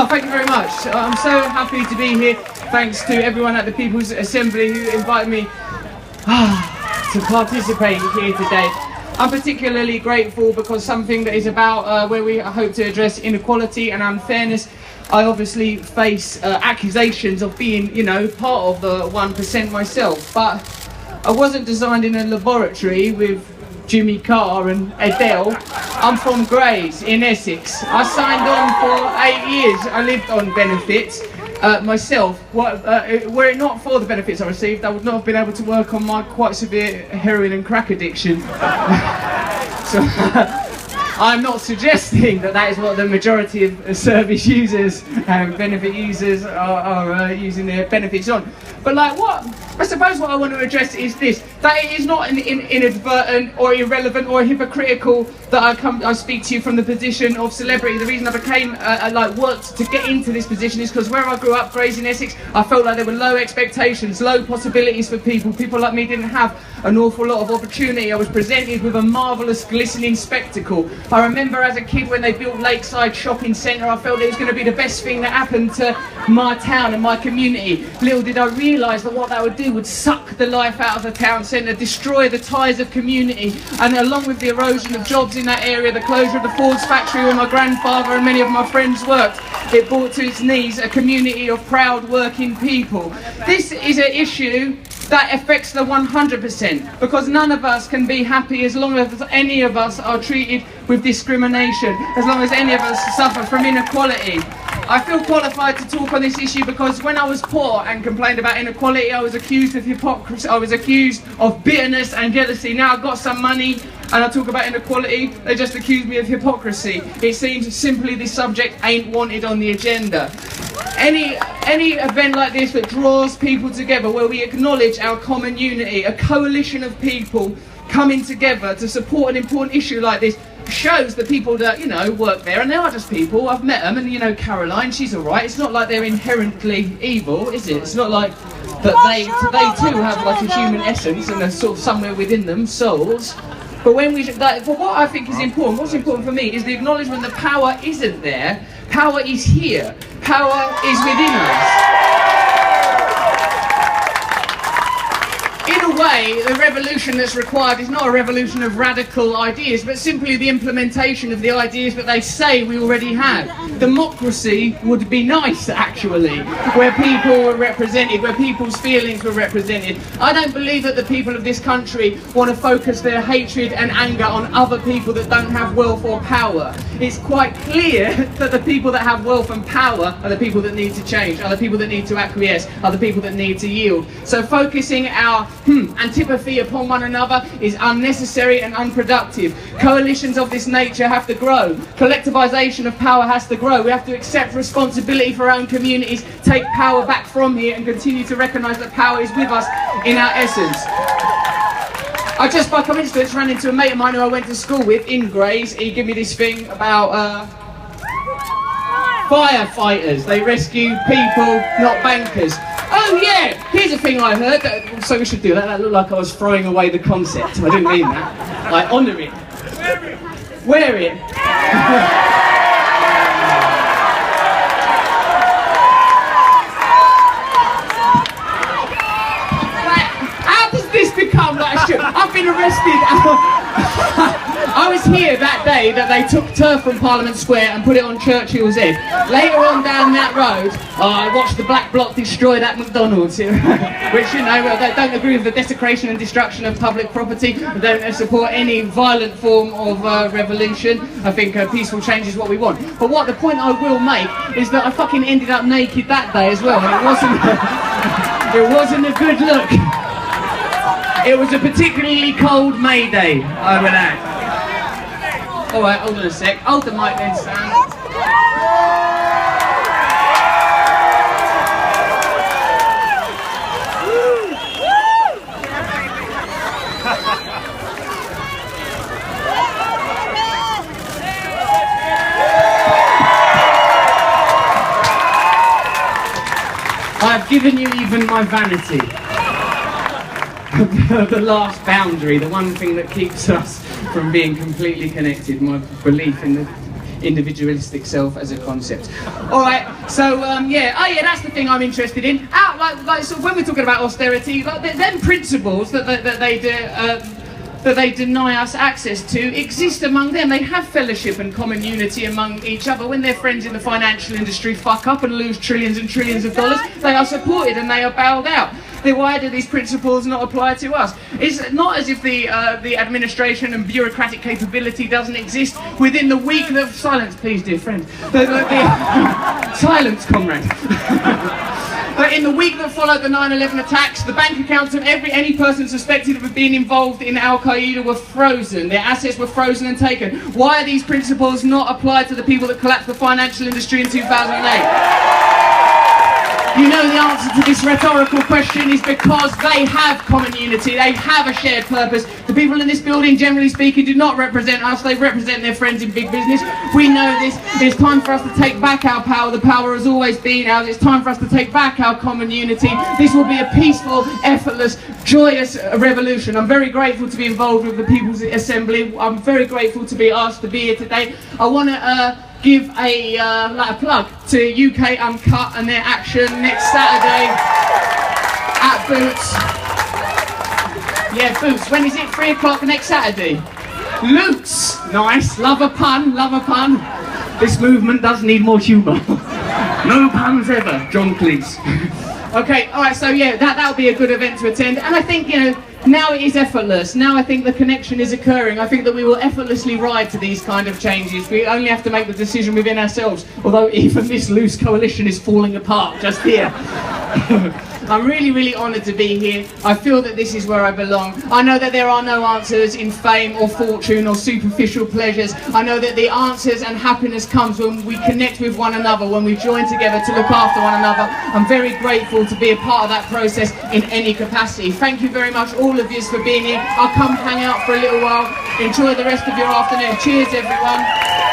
Oh, thank you very much. I'm so happy to be here. Thanks to everyone at the People's Assembly who invited me to participate here today. I'm particularly grateful because something that is about where we hope to address inequality and unfairness. I obviously face accusations of being, part of the 1% myself, but I wasn't designed in a laboratory with Jimmy Carr and Adele. I'm from Grays in Essex. I signed on for 8 years. I lived on benefits myself. Were it not for the benefits I received, I would not have been able to work on my quite severe heroin and crack addiction. So I'm not suggesting that is what the majority of service users and benefit users are using their benefits on. But I suppose what I want to address is this, that it is not inadvertent or irrelevant or hypocritical that I speak to you from the position of celebrity. The reason I became, worked to get into this position is because where I grew up, Grays in Essex, I felt like there were low expectations, low possibilities for people. People like me didn't have an awful lot of opportunity. I was presented with a marvellous, glistening spectacle. I remember as a kid when they built Lakeside Shopping Centre, I felt it was going to be the best thing that happened to my town and my community. Little did I realise that what that would do would suck the life out of the town centre, destroy the ties of community, and along with the erosion of jobs in that area, the closure of the Ford's factory where my grandfather and many of my friends worked, it brought to its knees a community of proud working people. This is an issue that affects the 100%, because none of us can be happy as long as any of us are treated with discrimination, as long as any of us suffer from inequality. I feel qualified to talk on this issue because when I was poor and complained about inequality, I was accused of hypocrisy, I was accused of bitterness and jealousy. Now I've got some money and I talk about inequality, they just accuse me of hypocrisy. It seems simply this subject ain't wanted on the agenda. Any event like this that draws people together, where we acknowledge our common unity, a coalition of people coming together to support an important issue like this, shows the people that, work there, and they are just people. I've met them, and Caroline, she's alright. It's not like they're inherently evil, is it? It's not like that they too have like a human essence and they're sort of somewhere within them, souls. But when what I think is important, what's important for me is the acknowledgement that power isn't there, power is here, power is within us. In a way, the revolution that's required is not a revolution of radical ideas, but simply the implementation of the ideas that they say we already have. Democracy would be nice, actually, where people were represented, where people's feelings were represented. I don't believe that the people of this country want to focus their hatred and anger on other people that don't have wealth or power. It's quite clear that the people that have wealth and power are the people that need to change, are the people that need to acquiesce, are the people that need to yield. So focusing our antipathy upon one another is unnecessary and unproductive. Coalitions of this nature have to grow. Collectivisation of power has to grow. We have to accept responsibility for our own communities, take power back from here, and continue to recognise that power is with us in our essence. I just by coincidence ran into a mate of mine who I went to school with in Grays. He gave me this thing about firefighters. They rescue people, not bankers. Oh yeah, here's a thing I heard, so we should do that. That looked like I was throwing away the concept. I didn't mean that. Like, honour it. Wear it. How does this become like a shoot? I've been arrested. I was here that day that they took turf from Parliament Square and put it on Churchill's Head. Later on down that road, I watched the Black Bloc destroy that McDonald's, which, they don't agree with the desecration and destruction of public property. They don't support any violent form of revolution. I think peaceful change is what we want. But the point I will make is that I fucking ended up naked that day as well, and it wasn't a good look. It was a particularly cold May Day, I would add. Alright, hold on a sec. Hold the mic then, Sam. I've given you even my vanity. The last boundary, the one thing that keeps us from being completely connected, my belief in the individualistic self as a concept. All right, so yeah, oh yeah, that's the thing I'm interested in. So when we're talking about austerity, like them principles that they deny us access to exist among them. They have fellowship and common unity among each other. When their friends in the financial industry fuck up and lose trillions and trillions of dollars, they are supported and they are bailed out. Then why do these principles not apply to us? It's not as if the administration and bureaucratic capability doesn't exist within the week that... Silence, please, dear friend. Silence, comrade. But in the week that followed the 9/11 attacks, the bank accounts of any person suspected of being involved in Al-Qaeda were frozen. Their assets were frozen and taken. Why are these principles not applied to the people that collapsed the financial industry in 2008? You know the answer to this rhetorical question is because they have common unity, they have a shared purpose. The people in this building, generally speaking, do not represent us, they represent their friends in big business. We know this. It's time for us to take back our power. The power has always been ours. It's time for us to take back our common unity. This will be a peaceful, effortless, joyous revolution. I'm very grateful to be involved with the People's Assembly. I'm very grateful to be asked to be here today. I want to give a plug to UK Uncut and their action next Saturday at Boots. Yeah, Boots. When is it? 3 o'clock next Saturday? Loots. Nice. Love a pun. Love a pun. This movement does need more humour. No puns ever. John Cleese. Okay. All right. So yeah, that'll be a good event to attend. And I think, you know, now it is effortless. Now I think the connection is occurring. I think that we will effortlessly ride to these kind of changes. We only have to make the decision within ourselves. Although even this loose coalition is falling apart just here. I'm really, really honoured to be here. I feel that this is where I belong. I know that there are no answers in fame or fortune or superficial pleasures. I know that the answers and happiness comes when we connect with one another, when we join together to look after one another. I'm very grateful to be a part of that process in any capacity. Thank you very much, all of you, for being here. I'll come hang out for a little while. Enjoy the rest of your afternoon. Cheers, everyone.